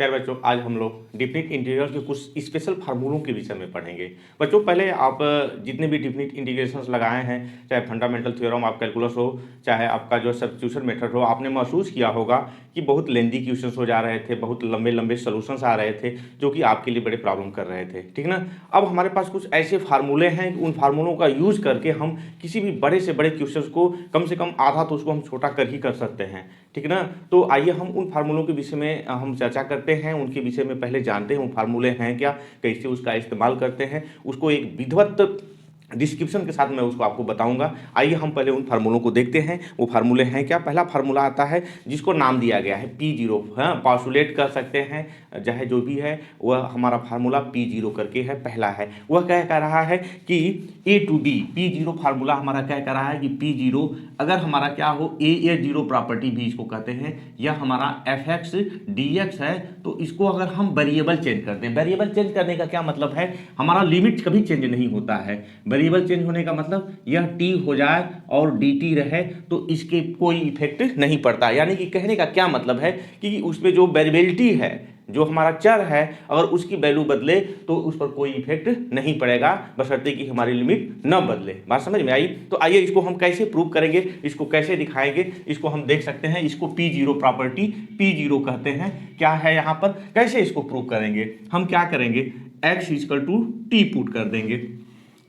खैर बच्चों, आज हम लोग डिफिनिट इंटीग्रल के कुछ स्पेशल फार्मूलों के विषय में पढ़ेंगे। बच्चों, पहले आप जितने भी डिफिनिट इंटीग्रेशंस लगाए हैं, चाहे फंडामेंटल थ्योरम ऑफ कैलकुलस हो, चाहे आपका जो सब्स्टिट्यूशन मेथड हो, आपने महसूस किया होगा कि बहुत लेंदी क्वेश्चंस हो जा रहे थे, बहुत लंबे लंबे सोल्यूशंस आ रहे थे जो कि आपके लिए बड़े प्रॉब्लम कर रहे थे, ठीक ना। अब हमारे पास कुछ ऐसे फार्मूले हैं कि उन फार्मूलों का यूज करके हम किसी भी बड़े से बड़े क्वेश्चंस को कम से कम आधा तो उसको हम छोटा कर ही कर सकते हैं, ठीक ना। तो आइए हम उन फार्मूलों के विषय में हम चर्चा करते हैं, उनके विषय में पहले जानते हैं वो फार्मूले हैं क्या, कैसे उसका इस्तेमाल करते हैं, उसको एक विधिवत डिस्क्रिप्शन के साथ मैं उसको आपको बताऊंगा। आइए हम पहले उन फार्मूलों को देखते हैं, वो फार्मूले हैं क्या। पहला फार्मूला आता है जिसको नाम दिया गया है P0, हाँ, पॉस्टुलेट कर सकते हैं, चाहे जो भी है वह हमारा फार्मूला P0 करके है। पहला है वह क्या कह रहा है कि A to B, P0 formula हमारा क्या कह रहा है कि P0 अगर हमारा क्या हो A0 प्रॉपर्टी भी इसको कहते हैं, या हमारा fx dx है, तो इसको अगर हम वेरिएबल चेंज करते हैं, वेरिएबल चेंज करने का क्या मतलब है, हमारा लिमिट कभी चेंज नहीं होता है। वेरिएबल चेंज होने का मतलब यह t हो जाए और dt रहे तो इसके कोई इफेक्ट नहीं पड़ता। यानी कि कहने का क्या मतलब है कि उसमें जो वेरिएबिलिटी है, जो हमारा चर है, अगर उसकी वैल्यू बदले तो उस पर कोई इफेक्ट नहीं पड़ेगा, बशर्ते कि हमारी लिमिट न बदले। बात समझ में आई? तो आइए इसको हम कैसे प्रूव करेंगे, इसको कैसे दिखाएंगे, इसको हम देख सकते हैं। इसको P0 प्रॉपर्टी P0 कहते हैं। क्या है यहाँ पर, कैसे इसको प्रूव करेंगे, हम क्या करेंगे, x equal to T put कर देंगे,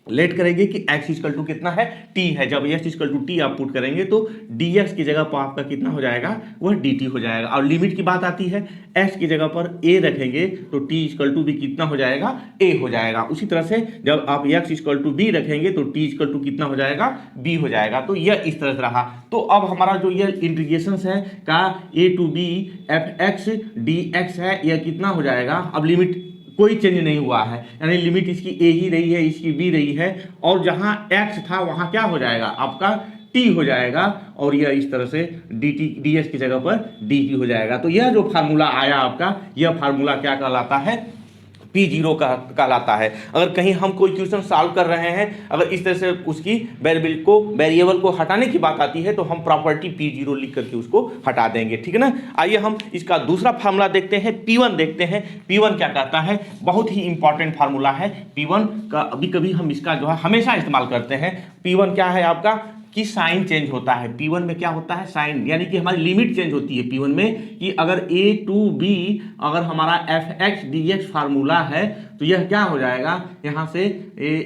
लेट करेंगे कि x इक्वल टू कितना है, t है। जब x इक्वल टू टी आप पुट करेंगे तो dx की जगह पर आपका कितना हो जाएगा, वह dt हो जाएगा। और लिमिट की बात आती है, x की जगह पर a रखेंगे तो t इक्वल टू भी कितना हो जाएगा, a हो जाएगा। उसी तरह से जब आप x इक्वल टू b रखेंगे तो t इक्वल टू कितना हो जाएगा, b हो जाएगा। तो यह इस तरह से रहा। तो अब हमारा जो यह इंटीग्रेशन है का a to b fx dx है, यह कितना हो जाएगा, अब लिमिट कोई चेंज नहीं हुआ है, यानी लिमिट इसकी a ही रही है, इसकी b रही है, और जहां x था वहां क्या हो जाएगा, आपका t हो जाएगा, और यह इस तरह से dt ds की जगह पर dt हो जाएगा। तो यह जो फार्मूला आया आपका, यह फार्मूला क्या कहलाता है, P0 का कहलाता है। अगर कहीं हम कोई क्वेश्चन सॉल्व कर रहे हैं, अगर इस तरह से उसकी वेरिएबल को हटाने की बात आती है तो हम प्रॉपर्टी P0 लिख करके उसको हटा देंगे, ठीक है ना। आइए हम इसका दूसरा फार्मूला देखते हैं, P1 देखते हैं। P1 क्या कहता है, बहुत ही इंपॉर्टेंट फार्मूला है P1 का, अभी कभी हम इसका जो है हमेशा इस्तेमाल करते हैं। P1 क्या है आपका कि साइन चेंज होता है। P1 में क्या होता है, साइन, यानी कि हमारी लिमिट चेंज होती है P1 में, कि अगर a टू b अगर हमारा fx dx फार्मूला है तो यह क्या हो जाएगा, यहाँ से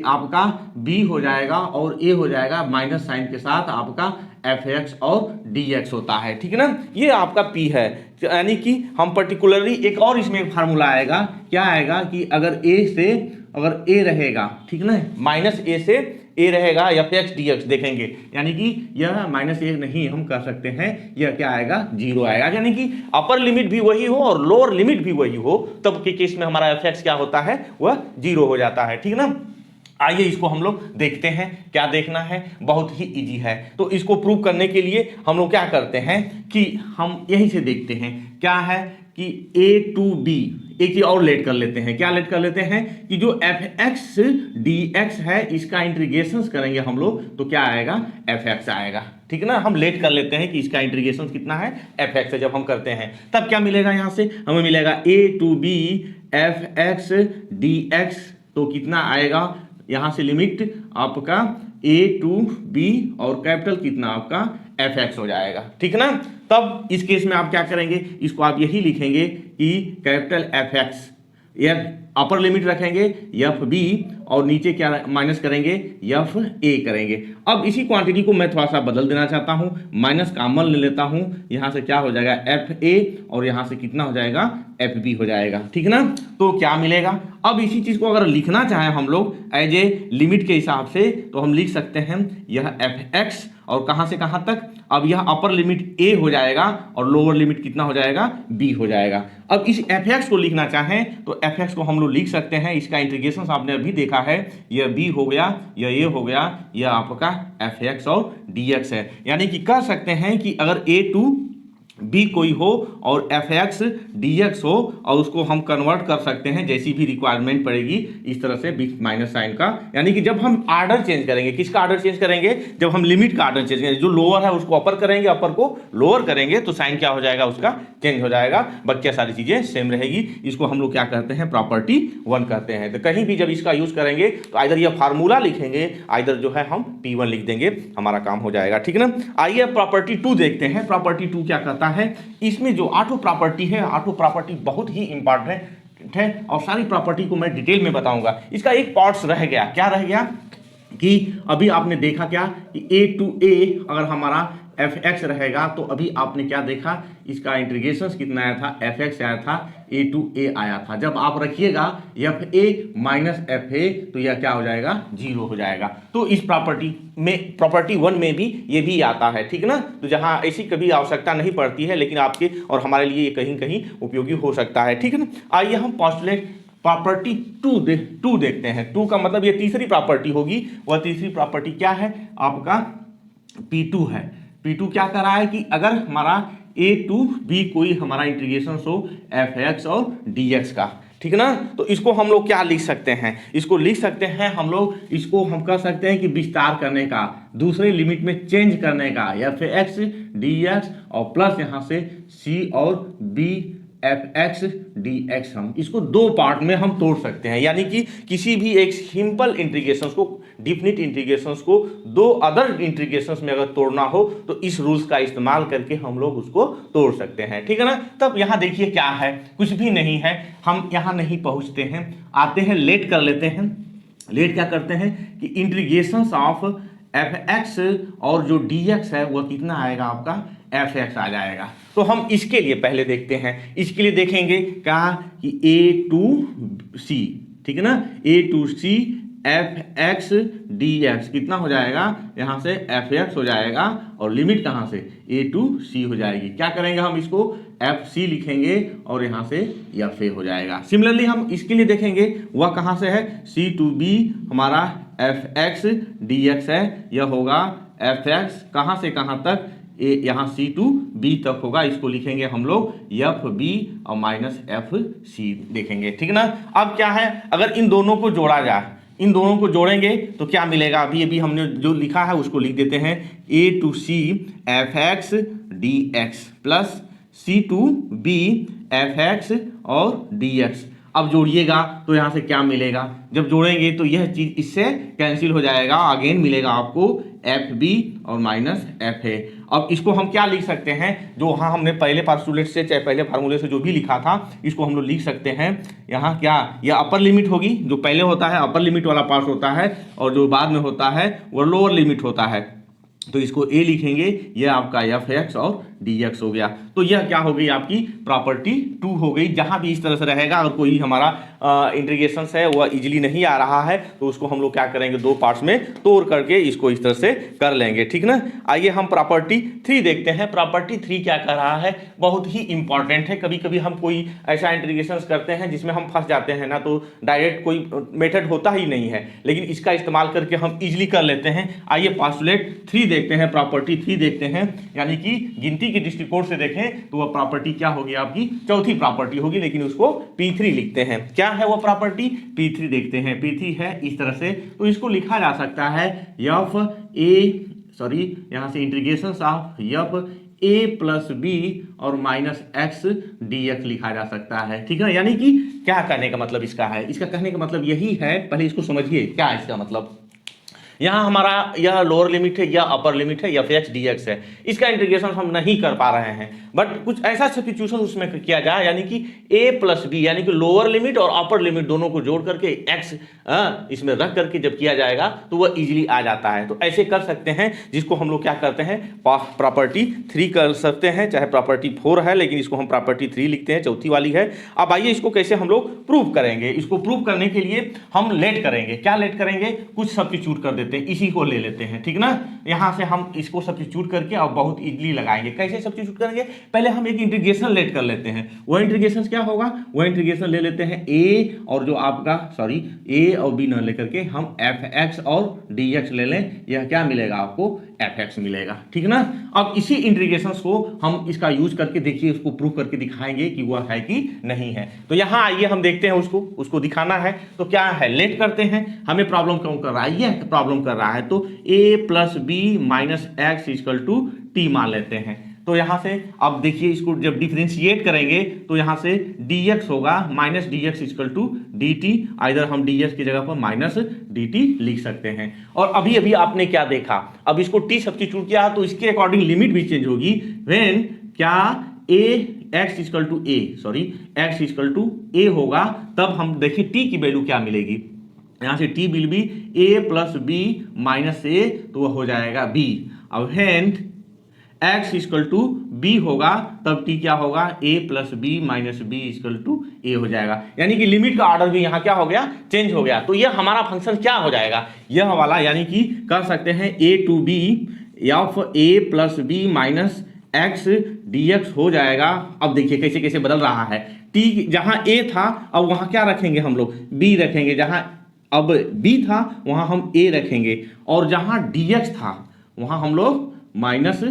आपका b हो जाएगा और a हो जाएगा माइनस साइन के साथ आपका fx और dx होता है, ठीक है ना। ये आपका p है। यानी कि हम पर्टिकुलरली एक और इसमें एक फार्मूला आएगा, क्या आएगा कि अगर a रहेगा, ठीक ना, माइनस a से a रहेगा fx dx देखेंगे, यानी कि यह माइनस a नहीं हम कर सकते हैं, यह क्या आएगा, 0 आएगा। यानी कि अपर लिमिट भी वही हो और लोअर लिमिट भी वही हो, तब के केस में हमारा fx क्या होता है, वह 0 हो जाता है, ठीक ना। आइए इसको हम लोग देखते हैं, क्या देखना है, बहुत ही इजी है। तो इसको प्रूव करने के लिए हम लोग क्या करते हैं कि हम यहीं से देखते हैं, क्या है कि a टू b, एक चीज और लेट कर लेते हैं, क्या लेट कर लेते हैं कि जो fx dx है इसका इंटीग्रेशन करेंगे हम लोग तो क्या आएगा, fx आएगा, ठीक है ना। हम लेट कर लेते हैं कि इसका इंटीग्रेशन कितना है, fx है। जब हम करते हैं तब क्या मिलेगा, यहां से हमें मिलेगा a to b fx dx, तो कितना आएगा, यहां से लिमिट आपका a टू b और कैपिटल कितना आपका fx हो जाएगा, ठीक है ना। तब इस केस में आप क्या करेंगे, इसको आप यही लिखेंगे कि कैपिटल fx, यह अपर लिमिट रखेंगे fb और नीचे क्या माइनस करेंगे, fa करेंगे। अब इसी क्वांटिटी को मैं थोड़ा सा बदल देना चाहता हूं, माइनस कॉमन ले लेता हूं, यहां से क्या हो जाएगा fa और यहां से कितना हो जाएगा, fb हो जाएगा, ठीक है ना। तो क्या मिलेगा, अब इसी चीज को अगर लिखना चाहें हम लोग एज ए लिमिट के हिसाब से तो हम लिख सकते हैं यह fx और कहां से कहां तक, अब यह अपर लिमिट a हो जाएगा और लोअर लिमिट कितना हो जाएगा, b हो जाएगा। अब इस fx को लिखना चाहें तो fx को हम लोग लिख सकते हैं, इसका इंटीग्रेशन आपने अभी देखा है, यह b हो गया, यह a हो गया, यह आपका fx और dx है। यानी कि कह सकते हैं कि अगर a टू बी कोई हो और एफ एक्स डी एक्स हो और उसको हम कन्वर्ट कर सकते हैं जैसी भी रिक्वायरमेंट पड़ेगी इस तरह से बी माइनस साइन का, यानी कि जब हम आर्डर चेंज करेंगे, किसका आर्डर चेंज करेंगे, जब हम लिमिट का आर्डर चेंज करेंगे, जो लोअर है उसको अपर करेंगे, अपर को लोअर करेंगे तो साइन क्या हो जाएगा, उसका चेंज हो जाएगा, बाकी सारी चीजें सेम रहेगी। इसको हम लोग क्या कहते हैं, प्रॉपर्टी 1 कहते हैं। तो कहीं भी जब इसका यूज करेंगे तो आइदर ये फार्मूला लिखेंगे, आइदर जो है हम P1 लिख देंगे, हमारा काम हो जाएगा, ठीक है ना। आइए प्रॉपर्टी 2 देखते हैं। प्रॉपर्टी 2 क्या कहता है, इसमें जो ऑटो प्रॉपर्टी है, ऑटो प्रॉपर्टी बहुत ही इंपॉर्टेंट है और सारी प्रॉपर्टी को मैं डिटेल में बताऊंगा। इसका एक पार्ट्स रह गया, क्या रह गया कि अभी आपने देखा क्या कि ए टू ए अगर हमारा एफ एक्स रहेगा तो अभी आपने क्या देखा, इसका इंटीग्रेशन कितना आया था, एफ एक्स आया था, ए टू ए आया था। जब आप रखिएगा F A minus F A तो यह क्या हो जाएगा, 0 हो जाएगा। तो इस प्रॉपर्टी में, प्रॉपर्टी 1 में भी ये भी आता है, ठीक है ना। तो जहां ऐसी कभी आवश्यकता नहीं पड़ती है, लेकिन आपके और हमारे लिए ये कहीं कहीं उपयोगी हो सकता है, ठीक है ना। आइए हम पोस्टुलेट प्रॉपर्टी 2 देखते हैं। 2 का मतलब ये तीसरी प्रॉपर्टी होगी। वह तीसरी प्रॉपर्टी क्या है, आपका P2 है। P2 क्या कर रहा है कि अगर हमारा A टू B कोई हमारा इंटीग्रेशन हो एफ एक्स और डी एक्स का, ठीक है ना, तो इसको हम लोग क्या लिख सकते हैं, इसको लिख सकते हैं हम लोग, इसको हम कह सकते हैं कि विस्तार करने का, दूसरे लिमिट में चेंज करने का, एफ एक्स डी एक्स और प्लस यहाँ से C और B F x D x, हम इसको 2 पार्ट में हम तोड़ सकते हैं। यानी कि किसी भी एक सिंपल इंटीग्रेशंस को, डिफिनिट इंटीग्रेशंस को 2 अदर इंटीग्रेशंस में अगर तोड़ना हो तो इस रूल्स का इस्तेमाल करके हम लोग उसको तोड़ सकते हैं, ठीक है ना। तब यहाँ देखिए क्या है, कुछ भी नहीं है, हम यहाँ नहीं पहुँचते हैं, आते हैं लेट कर लेते हैं। लेट क्या करते हैं कि इंटीग्रेशंस ऑफ एफ एक्स और जो डी एक्स है वह कितना आएगा, आपका एफ एक्स आ जाएगा। तो हम इसके लिए पहले देखते हैं, इसके लिए देखेंगे क्या कि ए टू सी, ठीक है ना, a to c f x D x कितना हो जाएगा, यहाँ से एफ एक्स हो जाएगा और लिमिट कहाँ से, ए टू सी हो जाएगी। क्या करेंगे हम, इसको एफ सी लिखेंगे और यहाँ से एफ ए हो जाएगा। सिमिलरली हम इसके लिए देखेंगे, वह कहाँ से है, सी टू बी हमारा एफ एक्स डी एक्स है, यह होगा एफ एक्स कहाँ से कहाँ तक, यहाँ सी टू बी तक होगा, इसको लिखेंगे हम लोग एफ बी और माइनस एफ सी देखेंगे, ठीक है ना। अब क्या है, अगर इन दोनों को जोड़ा जाए, इन दोनों को जोड़ेंगे तो क्या मिलेगा, अभी हमने जो लिखा है उसको लिख देते हैं, a to c f x D x plus c to B f x और डी एक्स। अब जोड़िएगा तो यहाँ से क्या मिलेगा, जब जोड़ेंगे तो यह चीज इससे कैंसिल हो जाएगा, अगेन मिलेगा आपको एफ बी और माइनस एफ ए। अब इसको हम क्या लिख सकते हैं, जो हाँ हमने पहले पार्सुलेट से चाहे पहले फार्मूले से जो भी लिखा था, इसको हम लोग लिख सकते हैं यहाँ क्या, यह अपर लिमिट होगी, जो पहले होता है अपर लिमिट वाला पार्ट होता है और जो बाद में होता है वो लोअर लिमिट होता है। तो इसको ए लिखेंगे, यह आपका एफ एक्स और डी एक्स हो गया। तो यह क्या हो गई, आपकी प्रॉपर्टी 2 हो गई। जहां भी इस तरह से रहेगा और कोई हमारा इंटीग्रेशन है वह इजीली नहीं आ रहा है तो उसको हम लोग क्या करेंगे, 2 पार्ट्स में तोड़ करके इसको इस तरह से कर लेंगे, ठीक ना। आइए हम प्रॉपर्टी 3 देखते हैं। प्रॉपर्टी 3 क्या कर रहा है, बहुत ही इंपॉर्टेंट है। कभी कभी हम कोई ऐसा इंटीग्रेशन करते हैं जिसमें हम फंस जाते हैं ना, तो डायरेक्ट कोई मेथड होता ही नहीं है, लेकिन इसका इस्तेमाल करके हम इजिली कर लेते हैं। आइए पोस्टुलेट 3 देखते हैं, प्रॉपर्टी 3 देखते हैं, यानी कि गिनती के दृष्टिकोण से देखें तो वह प्रॉपर्टी क्या होगी, आपकी चौथी प्रॉपर्टी होगी, लेकिन उसको P3 लिखते हैं। क्या है वो प्रॉपर्टी, P3 देखते हैं। P3 है इस तरह से, तो इसको लिखा जा सकता है एफ ए, सॉरी यहाँ से integration of F A plus B और माइनस एक्स डी एक्स लिखा जा सकता है, ठीक है। यानी कि क्या कहने का मतलब इसका है, इसका कहने का मतलब यही है, पहले इसको समझिए क्या है इसका मतलब। यहाँ हमारा यह लोअर लिमिट है, यह अपर लिमिट है, एफ एक्स डी एक्स है, इसका इंटीग्रेशन हम नहीं कर पा रहे हैं, बट कुछ ऐसा सब्स्टिट्यूशन उसमें किया जाए, यानी कि ए प्लस बी, यानी कि लोअर लिमिट और अपर लिमिट दोनों को जोड़ करके एक्स इसमें रख करके जब किया जाएगा तो वह इजीली आ जाता है। तो ऐसे कर सकते हैं, जिसको हम लोग क्या करते हैं, प्रॉपर्टी 3 कर सकते हैं, चाहे प्रॉपर्टी 4 है, लेकिन इसको हम प्रॉपर्टी 3 लिखते हैं, चौथी वाली है। अब आइए इसको कैसे हम लोग प्रूव करेंगे। इसको प्रूव करने के लिए हम लेट करेंगे, क्या लेट करेंगे, कुछ सब्स्टिट्यूट कर देते हैं, इसी को ले लेते हैं, ठीक ना। यहाँ से हम इसको सब्स्टिट्यूट करके अब बहुत इजीली लगाएंगे। कैसे सब्स्टिट्यूट करेंगे, पहले हम एक इंटीग्रेशन लेट कर लेते हैं। वह इंटीग्रेशन क्या होगा, वह इंटीग्रेशन ले लेते हैं ए और जो आपका ए और बी न लेकर के हम एफ एक्स और डी एक्स ले लें, यह क्या मिलेगा आपको, एफ एक्स मिलेगा, ठीक ना। अब इसी इंटीग्रेशंस को हम इसका यूज करके देखिए, उसको प्रूव करके दिखाएंगे कि वह है कि नहीं है। तो यहाँ आइए हम देखते हैं, उसको दिखाना है। तो क्या है, लेट करते हैं। हमें प्रॉब्लम कौन कर रहा है, ये प्रॉब्लम कर रहा है। तो a plus B minus x equal to t मान लेते हैं। तो यहाँ से अब देखिए, इसको जब डिफरेंशिएट करेंगे तो यहाँ से dx होगा minus D x equal to D T. इधर हम dx की जगह पर माइनस डी टी लिख सकते हैं। और अभी अभी आपने क्या देखा, अब इसको t सब्स्टिट्यूट किया तो इसके अकॉर्डिंग लिमिट भी चेंज होगी। व्हेन क्या x equal to x equal to a होगा, तब हम देखिए t की वैल्यू क्या मिलेगी। यहाँ से t will be a plus B minus ए, तो वह हो जाएगा b। अब and x equal to b होगा, तब t क्या होगा, a plus B minus b equal to a हो जाएगा। यानी कि लिमिट का ऑर्डर भी यहाँ क्या हो गया, चेंज हो गया। तो यह हमारा फंक्शन क्या हो जाएगा, यह वाला, यानी कि कर सकते हैं a to B F a plus B minus x D X हो जाएगा। अब देखिए कैसे कैसे बदल रहा है। t जहाँ a था, अब वहाँ क्या रखेंगे हम लोग, b रखेंगे। जहाँ अब b था वहाँ हम a रखेंगे, और जहाँ dx था वहाँ हम लोग माइनस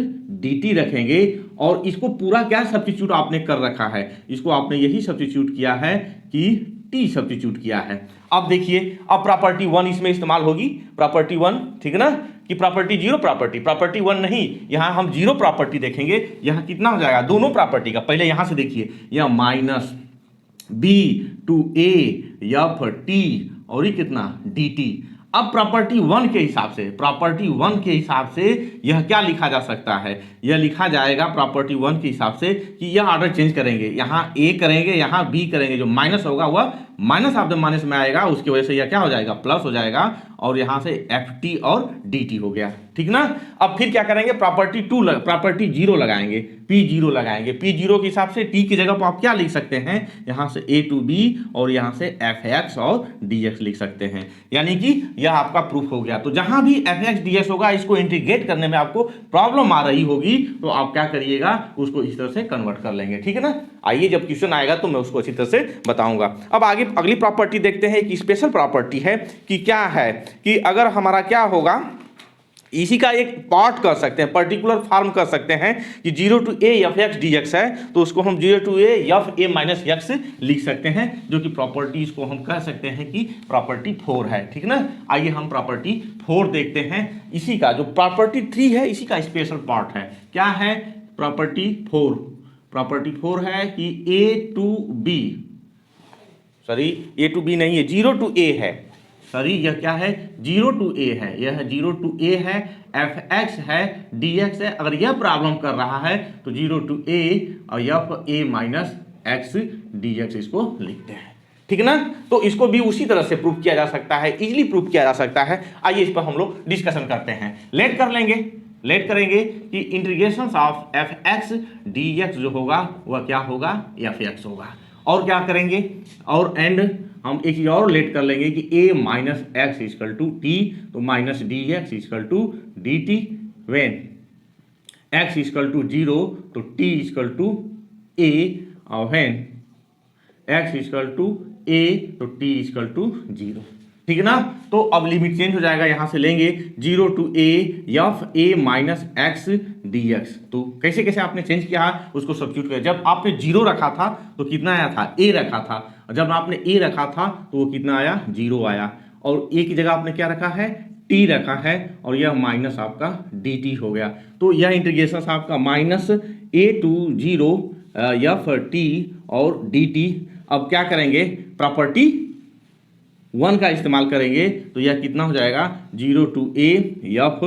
dt रखेंगे। और इसको पूरा क्या सब्स्टिट्यूट आपने कर रखा है, इसको आपने यही सब्स्टिट्यूट किया है कि t सब्स्टिट्यूट किया है। अब देखिए, अब प्रॉपर्टी 1 इसमें इस्तेमाल होगी, प्रॉपर्टी 1, ठीक ना, कि प्रॉपर्टी जीरो प्रॉपर्टी 1 नहीं, यहाँ हम जीरो प्रॉपर्टी देखेंगे। यहाँ कितना हो जाएगा, दोनों प्रॉपर्टी का। पहले यहाँ से देखिए, यह minus B to A F T और ये कितना डी टी। अब प्रॉपर्टी 1 के हिसाब से यह क्या लिखा जा सकता है, यह लिखा जाएगा प्रॉपर्टी 1 के हिसाब से कि यह ऑर्डर चेंज करेंगे, यहाँ ए करेंगे, यहाँ बी करेंगे। जो माइनस होगा वह माइनस ऑफ द माइनस में आएगा, उसकी वजह से यह क्या हो जाएगा, प्लस हो जाएगा। और यहाँ से एफ टी और डी टी हो गया, ठीक ना। अब फिर क्या करेंगे, प्रॉपर्टी 0 लगाएंगे, P0 लगाएंगे। P0 के हिसाब से t की जगह पर आप क्या लिख सकते हैं, यहाँ से a टू b और यहाँ से एफ एक्स और dx लिख सकते हैं। यानी कि यह आपका प्रूफ हो गया। तो जहां भी एफ एक्स डी एक्स होगा, इसको इंटीग्रेट करने में आपको प्रॉब्लम आ रही होगी, तो आप क्या करिएगा, उसको इस तरह से कन्वर्ट कर लेंगे, ठीक है ना। आइए जब क्वेश्चन आएगा तो मैं उसको अच्छी तरह से बताऊंगा। अब आगे अगली प्रॉपर्टी देखते हैं, एक स्पेशल प्रॉपर्टी है कि क्या है, कि अगर हमारा क्या होगा, इसी का एक पार्ट कर सकते हैं, पर्टिकुलर फॉर्म कर सकते हैं कि 0 to A F x D X है, तो उसको हम 0 to A F A minus X लिख सकते हैं, जो कि प्रॉपर्टीज को हम कह सकते हैं कि प्रॉपर्टी 4 है, ठीक ना। आइए हम प्रॉपर्टी 4 देखते हैं। इसी का जो प्रॉपर्टी 3 है, इसी का स्पेशल पार्ट है। क्या है, प्रॉपर्टी 4 है कि ए टू बी नहीं है, 0 टू ए है। यह क्या है, 0 टू ए है, यह 0 टू ए है, एफ एक्स है, डी एक्स है। अगर यह प्रॉब्लम कर रहा है तो 0 टू ए और F A minus x D x इसको लिखते हैं, ठीक ना। तो इसको भी उसी तरह से प्रूव किया जा सकता है, इजीली प्रूव किया जा सकता है। आइए इस पर हम लोग डिस्कशन करते हैं। लेट करेंगे कि integration of F x D x जो होगा वह क्या होगा, एफ एक्स होगा। और क्या करेंगे, और एंड हम एक चीज और लेट कर लेंगे कि a minus x equal to t, तो minus D x equal to D t. When x equal to 0 तो t इक्वल टू a, और when x equal to a तो t इक्वल टू 0, ठीक है ना। तो अब लिमिट चेंज हो जाएगा, यहां से लेंगे 0 to a F A minus x D X. तो कैसे कैसे आपने चेंज किया उसको सब्स्टिट्यूट किया। जब आपने 0 रखा था तो कितना आया था, a रखा था। जब आपने a रखा था तो वो कितना आया, 0 आया। और a की जगह आपने क्या रखा है, t रखा है, और यह माइनस आपका dt हो गया। तो यह इंटीग्रेशन आपका minus a to 0 F T और dt। अब क्या करेंगे, प्रॉपर्टी 1 का इस्तेमाल करेंगे, तो यह कितना हो जाएगा, 0 टू ए एफ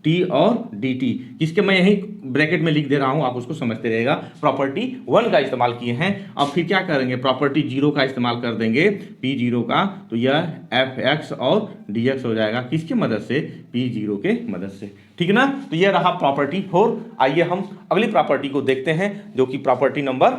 टी और डी टी। किसके मैं यही ब्रैकेट में लिख दे रहा हूं, आप उसको समझते रहेगा। प्रॉपर्टी 1 का इस्तेमाल किए हैं। अब फिर क्या करेंगे, प्रॉपर्टी 0 का इस्तेमाल कर देंगे, P0 का, तो यह एफ एक्स और डी एक्स हो जाएगा। किसकी मदद से, P0 के मदद से, ठीक है ना। तो यह रहा प्रॉपर्टी 4। आइए हम अगली प्रॉपर्टी को देखते हैं, जो कि प्रॉपर्टी नंबर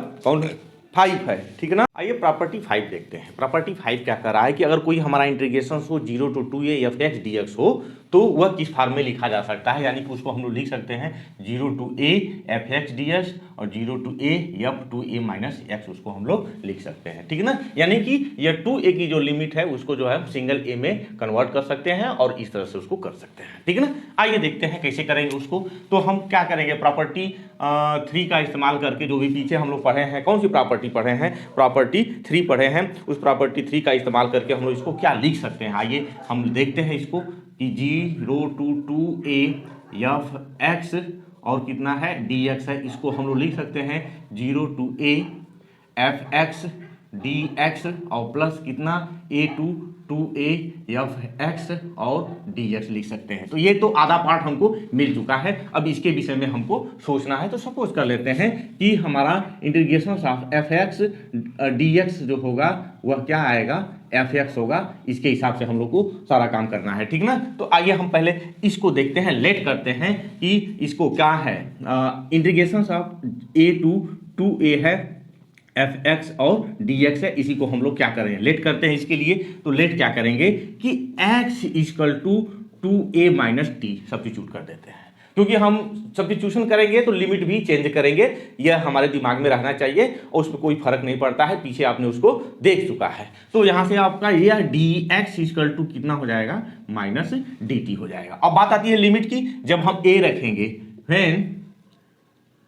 5 है, ठीक है ना। आइए प्रॉपर्टी 5 देखते हैं। प्रॉपर्टी 5 क्या कर रहा है कि अगर कोई हमारा इंटीग्रेशन हो 0 to 2a F x D X हो तो वह किस फॉर्म में लिखा जा सकता है, यानी कि उसको हम लोग लिख सकते हैं 0 to a F x D x और 0 to a F 2a minus x, उसको हम लोग लिख सकते हैं, ठीक है ना। यानी कि यह 2a की जो लिमिट है उसको जो है सिंगल a में कन्वर्ट कर सकते हैं और इस तरह से उसको कर सकते हैं, ठीक है ना। आइए देखते हैं कैसे करेंगे उसको। तो हम क्या करेंगे, प्रॉपर्टी 3 का इस्तेमाल करके, जो भी पीछे हम लोग पढ़े हैं, कौन सी प्रॉपर्टी पढ़े हैं, प्रॉपर्टी 3 पढ़े हैं, उस प्रॉपर्टी 3 का इस्तेमाल करके हम लोग इसको क्या लिख सकते हैं। आइए हम देखते हैं इसको कि 0 to 2a एफ एक्स और कितना है डी एक्स है, इसको हम लोग लिख सकते हैं 0 to a F x D x और प्लस कितना a to 2a F x और डी एक्स लिख सकते हैं। तो ये तो आधा पार्ट हमको मिल चुका है। अब इसके विषय में हमको सोचना है। तो सपोज कर लेते हैं कि हमारा integration of F x D x जो होगा वह क्या आएगा, एफ एक्स होगा। इसके हिसाब से हम लोग को सारा काम करना है, ठीक ना। तो आइए हम पहले इसको देखते हैं, लेट करते हैं कि इसको क्या है, integration of a to 2a है एफ एक्स और डी एक्स है, इसी को हम लोग क्या करेंगे, लेट करते हैं इसके लिए। तो लेट क्या करेंगे कि x equal to 2a minus T substitute कर देते हैं, क्योंकि हम सब्स्टिट्यूशन करेंगे तो लिमिट भी चेंज करेंगे, यह हमारे दिमाग में रहना चाहिए और उस पर कोई फर्क नहीं पड़ता है, पीछे आपने उसको देख चुका है। तो यहाँ से आपका यह डी एक्स इक्वल टू कितना हो जाएगा, माइनस डी टी हो जाएगा। अब बात आती है लिमिट की, जब हम a रखेंगे when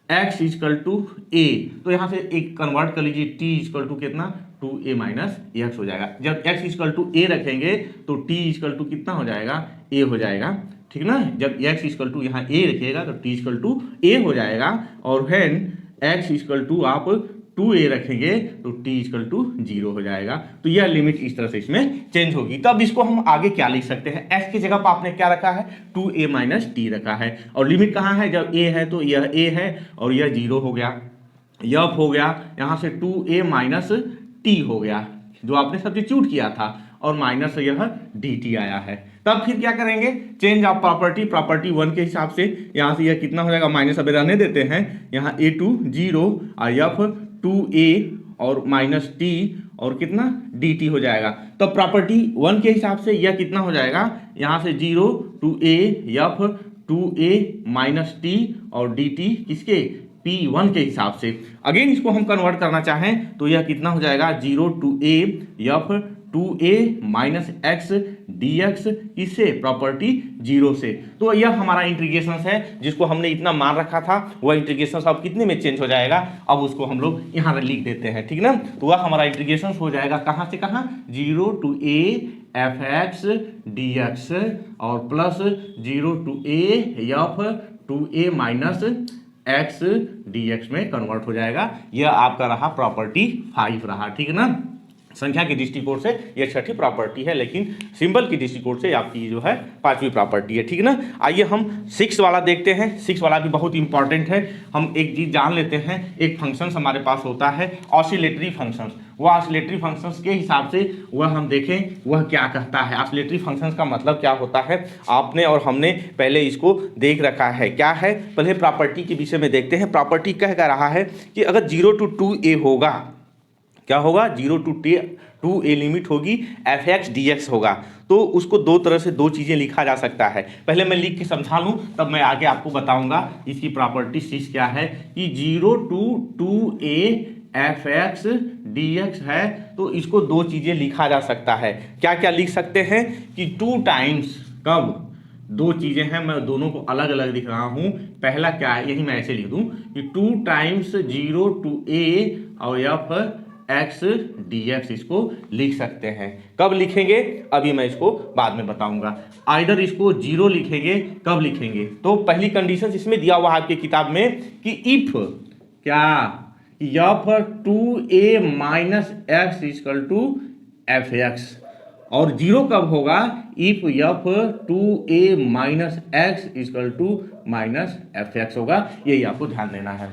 x equal to a, तो यहाँ से एक कन्वर्ट कर लीजिए, t इक्वल टू कितना 2a माइनस एक्स हो जाएगा। जब x इक्वल टू a रखेंगे तो t इक्वल टू कितना हो जाएगा, a हो जाएगा, ठीक ना। जब x इक्वल टू यहाँ a रखिएगा तो t इक्वल टू a हो जाएगा और व्हेन x इक्वल टू आप 2a रखेंगे तो t इक्वल टू 0 हो जाएगा। तो यह लिमिट इस तरह से इसमें चेंज होगी। तब इसको हम आगे क्या लिख सकते हैं, x की जगह पर आपने क्या रखा है, 2a माइनस टी रखा है और लिमिट कहाँ है, जब a है तो यह a है और यह 0 हो गया, यह हो गया, यहाँ से 2a माइनस टी हो गया जो आपने सब्स्टिट्यूट किया था और माइनस यह dt आया है। तब फिर क्या करेंगे, चेंज ऑफ प्रॉपर्टी, प्रॉपर्टी 1 के हिसाब से यहाँ से यह कितना हो जाएगा, माइनस अभी रहने देते हैं, यहाँ a टू 0 और एफ 2a और माइनस टी और कितना dt हो जाएगा। तो प्रॉपर्टी 1 के हिसाब से यह कितना हो जाएगा, यहाँ से 0 to a F 2a minus T और dt किसके, P1 के हिसाब से। अगेन इसको हम कन्वर्ट करना चाहें तो यह कितना हो जाएगा, 0 to a F 2a minus x D x, इससे प्रॉपर्टी 0 से। तो यह हमारा इंटीग्रेशन है जिसको हमने इतना मान रखा था, वह इंटीग्रेशन अब कितने में चेंज हो जाएगा, अब उसको हम लोग यहाँ लिख देते हैं, ठीक ना। तो वह हमारा इंटीग्रेशन हो जाएगा कहाँ से कहाँ, 0 to a F x D x और plus 0 to a F 2a minus x D x में कन्वर्ट हो जाएगा। यह आपका रहा प्रॉपर्टी 5 रहा, ठीक है ना। संख्या के दृष्टिकोण से यह छठी प्रॉपर्टी है, लेकिन सिंबल की दृष्टिकोण से आपकी जो है 5वीं प्रॉपर्टी है, ठीक है ना। आइए हम 6 वाला देखते हैं। 6 वाला भी बहुत इंपॉर्टेंट है। हम एक चीज जान लेते हैं, एक फंक्शंस हमारे पास होता है ऑसिलेटरी फंक्शंस। वह ऑसिलेटरी फंक्शंस के हिसाब से वह हम देखें वह क्या कहता है। ऑसिलेटरी फंक्शंस का मतलब क्या होता है, आपने और हमने पहले इसको देख रखा है। क्या है, पहले प्रॉपर्टी के विषय में देखते हैं। प्रॉपर्टी कह रहा है कि अगर 0 to 2a होगा, क्या होगा, 0 to 2a लिमिट होगी, एफ एक्स डी एक्स होगा, तो उसको दो तरह से दो चीज़ें लिखा जा सकता है। पहले मैं लिख के समझा लूँ, तब मैं आगे आपको बताऊंगा इसकी प्रॉपर्टी 6 क्या है। कि 0 to 2a F x D X है, तो इसको दो चीज़ें लिखा जा सकता है। क्या क्या लिख सकते हैं कि 2 टाइम्स, कब, दो चीज़ें हैं, मैं दोनों को अलग अलग लिख रहा हूँ। पहला क्या है, यही मैं ऐसे लिख दूँ कि 2 टाइम्स 0 to a और एफ एक्स डी एक्स, इसको लिख सकते हैं। कब लिखेंगे, अभी मैं इसको बाद में बताऊंगा। आइदर इसको 0 लिखेंगे, कब लिखेंगे, तो पहली कंडीशन इसमें दिया हुआ है आपकी किताब में कि इफ क्या, F 2a minus x equal to F x, और 0 कब होगा, if F 2a minus x equal to minus F X होगा। यही आपको ध्यान देना है।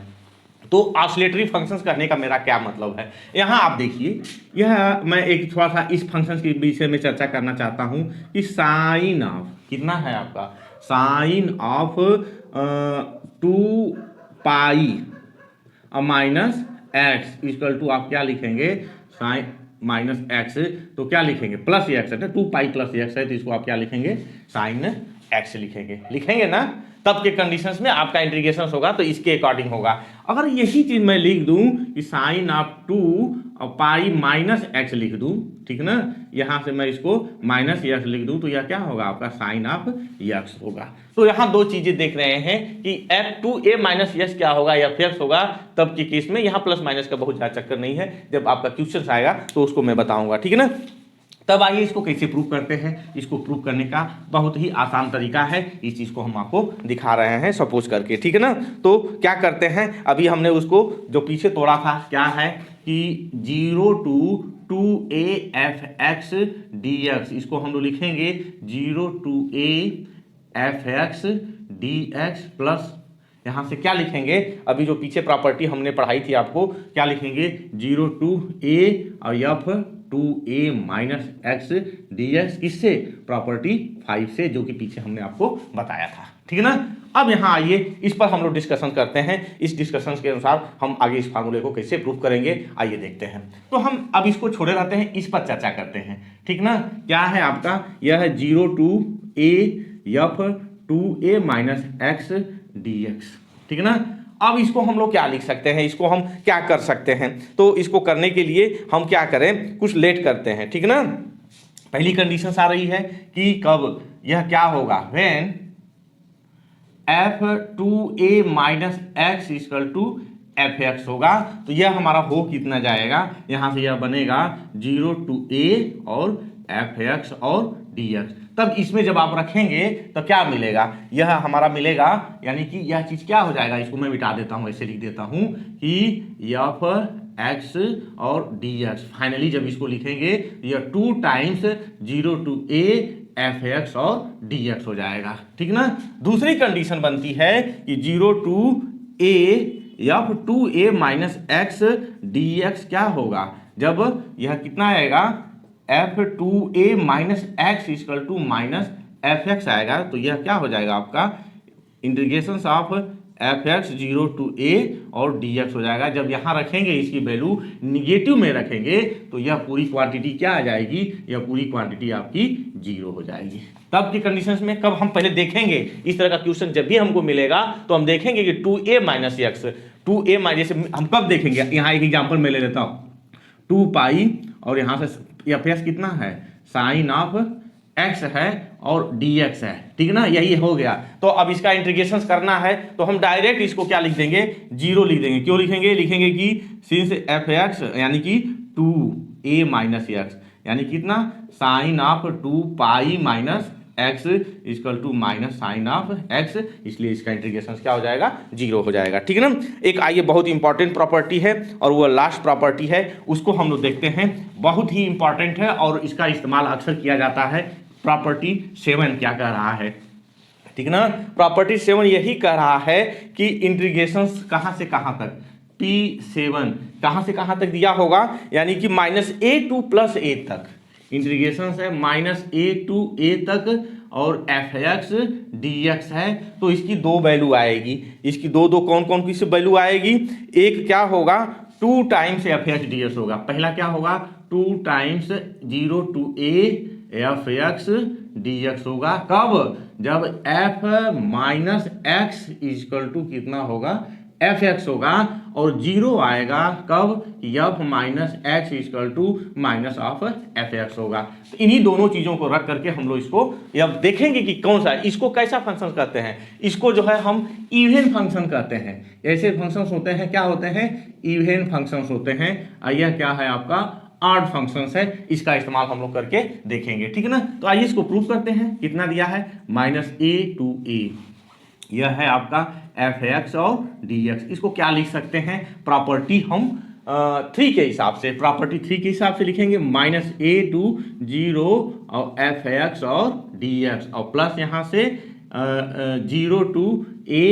तो ऑसिलेटरी फंक्शंस कहने का मेरा क्या मतलब है, यहाँ आप देखिए, यह मैं एक थोड़ा सा इस फंक्शंस के विषय में चर्चा करना चाहता हूँ कि साइन ऑफ कितना है आपका, sine of 2 pi minus x equal to आप क्या लिखेंगे, साइन माइनस एक्स, तो क्या लिखेंगे प्लस एक्स है, 2 पाई प्लस एक्स है, तो इसको आप क्या लिखेंगे साइन एक्स लिखेंगे ना। तब के कंडीशंस में आपका इंटीग्रेशन होगा तो इसके अकॉर्डिंग होगा। अगर यही चीज मैं लिख दूं कि साइन ऑफ 2 और पाई माइनस एक्स लिख दूं, ठीक ना, यहां से मैं इसको माइनस एक्स लिख दूं, तो यह क्या होगा आपका साइन ऑफ एक्स होगा। तो यहां दो चीजें देख रहे हैं कि f2a माइनस एक्स क्या होगा, एफ एक्स होगा। तब के केस में यहां प्लस माइनस का बहुत ज्यादा चक्कर नहीं है, जब आपका क्वेश्चन आएगा तो उसको मैं बताऊंगा, ठीक है ना। तब आइए इसको कैसे प्रूव करते हैं। इसको प्रूव करने का बहुत ही आसान तरीका है, इस चीज को हम आपको दिखा रहे हैं सपोज करके, ठीक है ना। तो क्या करते हैं, अभी हमने उसको जो पीछे तोड़ा था क्या है कि 0 to 2a fx dx, इसको हम लोग लिखेंगे 0 to a fx dx plus यहां से क्या लिखेंगे, अभी जो पीछे प्रॉपर्टी हमने पढ़ाई थी आपको, क्या लिखेंगे 0 to a और f 2a minus X dx, किससे प्रॉपर्टी 5 से, जो कि पीछे हमने आपको बताया था, ठीक है ना। अब यहाँ आइए इस पर हम लोग डिस्कशन करते हैं। इस डिस्कशन के अनुसार हम आगे इस फार्मूले को कैसे प्रूव करेंगे आइए देखते हैं। तो हम अब इसको छोड़े रहते हैं, इस पर चर्चा करते हैं, ठीक ना। क्या है आपका, यह है 0 to a f 2a minus X dx, ठीक है ना। अब इसको हम लोग क्या लिख सकते हैं, इसको हम क्या कर सकते हैं, तो इसको करने के लिए हम क्या करें, कुछ लेट करते हैं, ठीक ना। पहली कंडीशन आ रही है कि कब यह क्या होगा, when f2a minus x equal to F X होगा, तो यह हमारा हो कितना जाएगा, यहां से यह बनेगा 0 to a और एफ एक्स और dx। तब इसमें जब आप रखेंगे तो क्या मिलेगा, यह हमारा मिलेगा, यानी कि यह चीज क्या हो जाएगा, इसको मैं मिटा देता हूं, ऐसे लिख देता हूं कि एफ एक्स और dx। फाइनली जब इसको लिखेंगे यह 2 times 0 to a F x और dx हो जाएगा, ठीक ना। दूसरी कंडीशन बनती है कि 0 to a F 2a minus X dx क्या होगा, जब यह कितना आएगा f2a minus x equal to minus F X आएगा, तो यह क्या हो जाएगा आपका integration of F X 0 to a और dx हो जाएगा। जब यहाँ रखेंगे इसकी वैल्यू निगेटिव में रखेंगे तो यह पूरी क्वांटिटी क्या आ जाएगी, यह पूरी क्वांटिटी आपकी 0 हो जाएगी। तब की कंडीशंस में कब हम पहले देखेंगे, इस तरह का क्वेश्चन जब भी हमको मिलेगा तो हम देखेंगे कि 2a minus x 2a minus, हम कब देखेंगे, यहाँ एक एग्जाम्पल मैं ले लेता हूँ, 2 पाई और यहाँ से एफ एक्स कितना है साइन ऑफ एक्स है और dx है, ठीक ना, यही हो गया। तो अब इसका इंटीग्रेशन करना है तो हम डायरेक्ट इसको क्या लिख देंगे 0 लिख देंगे। क्यों लिखेंगे कि सिंस एफ एक्स यानी कि 2a माइनस एक्स यानी कितना sine of 2 pi minus x equal to minus sine of X, इसलिए इसका इंटीग्रेशन क्या हो जाएगा 0 हो जाएगा, ठीक है ना। एक आइए बहुत इंपॉर्टेंट प्रॉपर्टी है और वो लास्ट प्रॉपर्टी है, उसको हम लोग देखते हैं, बहुत ही इंपॉर्टेंट है और इसका इस्तेमाल अक्सर किया जाता है। प्रॉपर्टी 7 क्या कह रहा है, ठीक ना। प्रॉपर्टी 7 यही कह रहा है कि इंटीग्रेशन कहां से कहां तक, P7 कहां से कहां तक दिया होगा, यानी कि -a to +a तक इंटीग्रेशन है, -a to a तक और एफ एक्स dx है, तो इसकी दो वैल्यू आएगी। इसकी दो कौन कौन सी वैल्यू आएगी, एक क्या होगा 2 टाइम्स एफ एक्स dx होगा, पहला क्या होगा 2 times 0 to a F X dx होगा, कब, जब f minus x equal to कितना होगा एफ एक्स होगा, और 0 आएगा कब, f minus x equal to minus of F X होगा। तो इन्हीं दोनों चीजों को रख करके हम लोग इसको अब देखेंगे कि कौन सा, इसको कैसा फंक्शन कहते हैं, इसको जो है हम इवन फंक्शन कहते हैं। ऐसे फंक्शंस होते हैं, क्या होते हैं, इवन फंक्शंस होते हैं, यह क्या है आपका ऑड फंक्शंस है, इसका इस्तेमाल हम लोग करके देखेंगे, ठीक है ना। तो आइए इसको प्रूव करते हैं, कितना दिया है -a to a, यह है आपका एफ एक्स और dx। इसको क्या लिख सकते हैं, प्रॉपर्टी हम 3 के हिसाब से, प्रॉपर्टी 3 के हिसाब से लिखेंगे -a to 0 और एफ एक्स और dx और प्लस यहाँ से 0 to a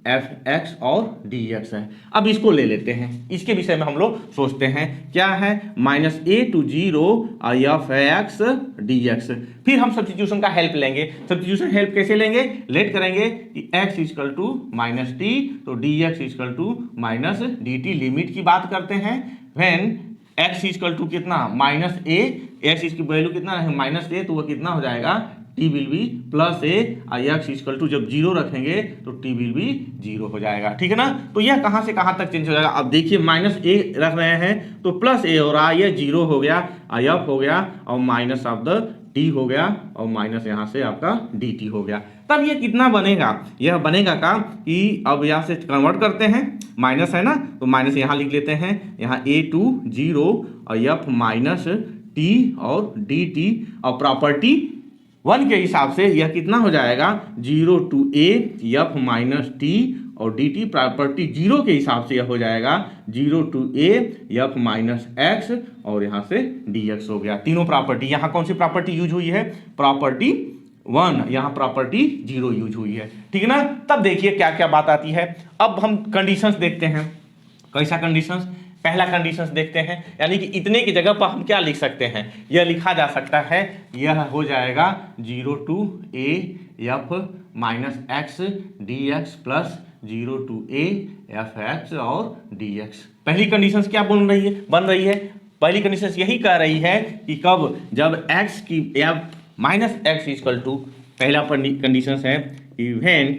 एफ एक्स और dx है। अब इसको ले लेते हैं, इसके विषय में हम लोग सोचते हैं, क्या है -a to 0 और एफ एक्स dx। फिर हम सब्स्टिट्यूशन का हेल्प लेंगे। सब्स्टिट्यूशन हेल्प कैसे लेंगे, लेट करेंगे कि x इक्वल टू -t, तो dx equal to -dt। Limit की बात करते हैं, व्हेन एक्स इजकल टू कितना माइनस ए, एक्स इसकी वैल्यू कितना है माइनस ए, तो वह कितना हो जाएगा T will be plus A, और एक्स इजकल टू जब जीरो रखेंगे तो टी विल बी जीरो हो जाएगा। ठीक है ना। तो यह कहाँ से कहाँ तक चेंज हो जाएगा। अब देखिए माइनस ए रख रहे हैं तो प्लस ए हो रहा है, यह जीरो हो गया, आई एफ हो गया, और माइनस ऑफ द टी हो गया, और माइनस यहाँ से आपका डी टी हो गया। तब ये कितना बनेगा, यह बनेगा का कि अब यहाँ से कन्वर्ट करते हैं, माइनस है ना, तो माइनस यहाँ लिख लेते हैं, यहाँ ए टू जीरो और एफ माइनस टी और डी टी, और प्रॉपर्टी वन के हिसाब से यह कितना हो जाएगा zero to A F minus T और डी टी, प्रॉपर्टी जीरो के हिसाब से यह हो जाएगा zero to A F minus X और यहाँ से डी एक्स हो गया। तीनों प्रॉपर्टी, यहाँ कौन सी प्रॉपर्टी यूज हुई है, प्रॉपर्टी वन, यहाँ प्रॉपर्टी जीरो यूज हुई है। ठीक है ना। तब देखिए क्या क्या बात आती है। अब हम कंडीशंस देखते हैं, कैसा कंडीशंस, पहला कंडीशंस देखते हैं, यानी कि इतने की जगह पर हम क्या लिख सकते हैं, यह लिखा जा सकता है, यह हो जाएगा zero to A F minus x D x plus zero to A F x और डी एक्स। पहली कंडीशंस क्या बन रही है, पहली कंडीशंस यही कह रही है कि कब, जब एक्स की F minus X is equal to, पहला कंडीशंस है even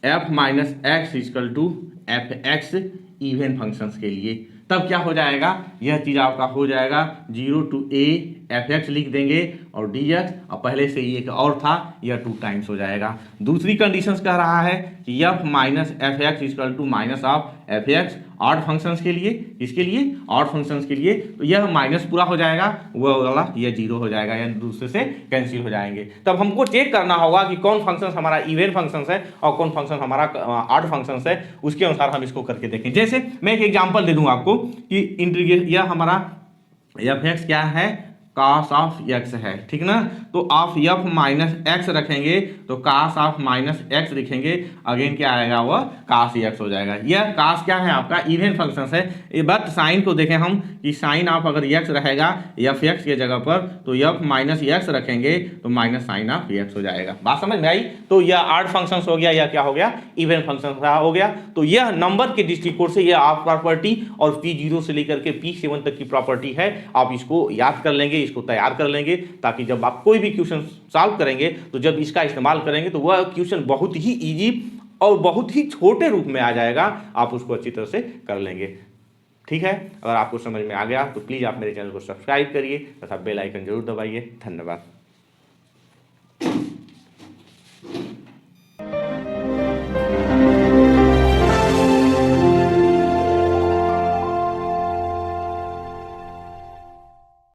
F minus X is equal to F X even functions के लिए, तब क्या हो जाएगा, यह चीज आपका हो जाएगा zero to A F x लिख देंगे और डी एक्स, और पहले से ये एक और था, यह 2 टाइम्स हो जाएगा। दूसरी कंडीशंस कह रहा है कि f minus F x is equal to minus of F x odd functions के लिए, इसके लिए ऑड फंक्शंस के लिए, तो यह माइनस पूरा हो जाएगा, वह वाला यह जीरो हो जाएगा, या दूसरे से कैंसिल हो जाएंगे। तब हमको चेक करना होगा कि कौन फंक्शंस हमारा इवन फंक्शंस है और कौन फंक्शन हमारा ऑड फंक्शंस है, उसके अनुसार हम इसको करके देखें। जैसे मैं एक एग्जांपल दे दूं आपको कि इंटीग्रेट, यह हमारा एफ एक्स क्या है, कास ऑफ एक्स है, ठीक ना। तो ऑफ एफ माइनस एक्स रखेंगे तो कास ऑफ माइनस एक्स लिखेंगे, अगेन क्या आएगा, वह कास एक्स हो जाएगा। यह कास क्या है आपका इवन फंक्शन है। ये बात साइन को देखें हम कि साइन ऑफ अगर एक्स रहेगा एफ एक्स के जगह पर, तो एफ माइनस एक्स रखेंगे तो माइनस साइन ऑफ एक्स हो जाएगा। बात समझ में आई। तो यह ऑड फंक्शन हो गया, या क्या हो गया, इवन फंक्शन हो गया। तो यह नंबर के दृष्टिकोण से यह ऑफ प्रॉपर्टी और P0 से लेकर के P7 तक की प्रॉपर्टी है। आप इसको याद कर लेंगे, इसको तैयार कर लेंगे, ताकि जब आप कोई भी क्वेश्चन सॉल्व करेंगे तो जब इसका इस्तेमाल करेंगे तो वह क्वेश्चन बहुत ही इजी और बहुत ही छोटे रूप में आ जाएगा, आप उसको अच्छी तरह से कर लेंगे। ठीक है। अगर आपको समझ में आ गया तो प्लीज़ आप मेरे चैनल को सब्सक्राइब करिए तथा बेल आइकन जरूर दबाइए। धन्यवाद।